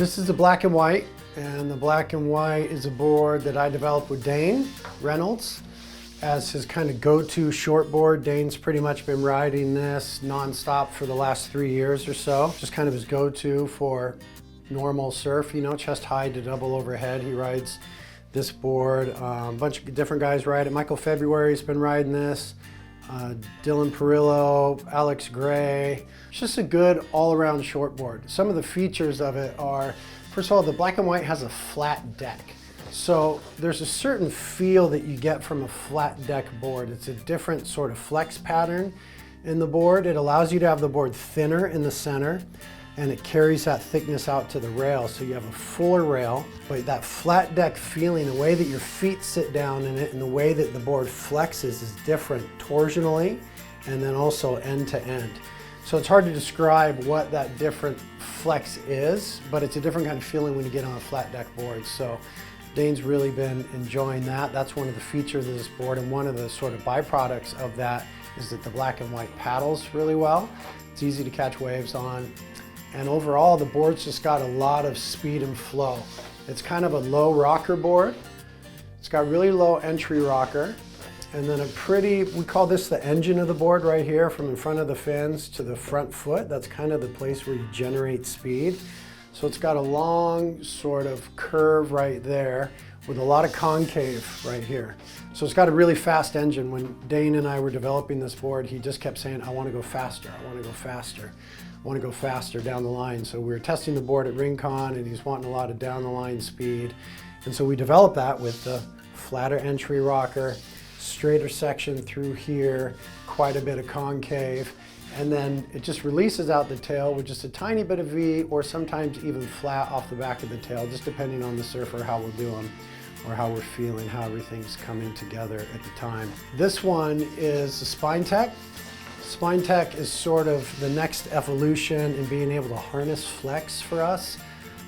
This is the black and white, and the black and white is a board that I developed with Dane Reynolds as his kind of go-to shortboard. Dane's pretty much been riding this non-stop for the last 3 years or so. Just kind of his go-to for normal surf, you know, chest high to double overhead. He rides this board. A bunch of different guys ride it. Michael February's been riding this. Dylan Perillo, Alex Gray. It's just a good all-around shortboard. Some of the features of it are, first of all, the black and white has a flat deck. So there's a certain feel that you get from a flat deck board. It's a different sort of flex pattern in the board. It allows you to have the board thinner in the center, and it carries that thickness out to the rail, so you have a fuller rail. But that flat deck feeling, the way that your feet sit down in it and the way that the board flexes is different torsionally and then also end to end. So it's hard to describe what that different flex is, but it's a different kind of feeling when you get on a flat deck board. So Dane's really been enjoying that. That's one of the features of this board, and one of the sort of byproducts of that is that the black and white paddles really well. It's easy to catch waves on. And overall, the board's just got a lot of speed and flow. It's kind of a low rocker board. It's got really low entry rocker. And then a pretty, we call this the engine of the board right here, from in front of the fins to the front foot. That's kind of the place where you generate speed. So it's got a long sort of curve right there with a lot of concave right here. So it's got a really fast engine. When Dane and I were developing this board, he just kept saying, I want to go faster, I want to go faster. I want to go faster down the line. So we were testing the board at Rincon, and he's wanting a lot of down the line speed. And so we developed that with the flatter entry rocker, straighter section through here, quite a bit of concave, and then it just releases out the tail with just a tiny bit of V, or sometimes even flat off the back of the tail, just depending on the surfer, how we're doing, or how we're feeling, how everything's coming together at the time. This one is the Spine Tech. Spine Tech is sort of the next evolution in being able to harness flex for us.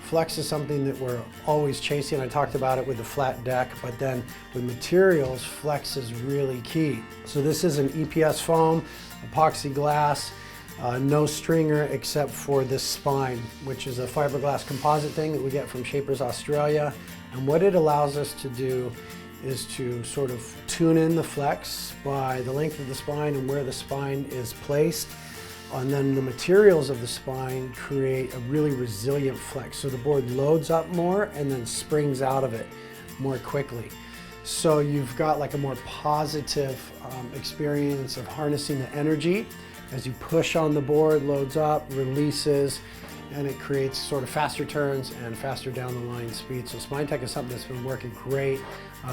Flex is something that we're always chasing. I talked about it with the flat deck, but then with materials, flex is really key. So this is an EPS foam, epoxy glass, no stringer except for this spine, which is a fiberglass composite thing that we get from Shapers Australia. And what it allows us to do is to sort of tune in the flex by the length of the spine and where the spine is placed. And then the materials of the spine create a really resilient flex. So the board loads up more and then springs out of it more quickly. So you've got like a more positive experience of harnessing the energy as you push on the board, loads up, releases, and it creates sort of faster turns and faster down the line speed. So Spine Tech is something that's been working great.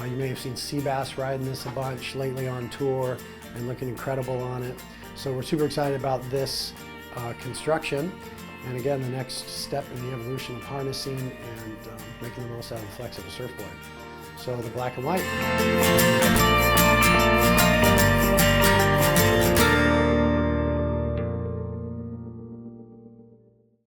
You may have seen Seabass riding this a bunch lately on tour and looking incredible on it. So we're super excited about this construction. And again, the next step in the evolution of harnessing and making the most out of the flex of a surfboard. So the black and white.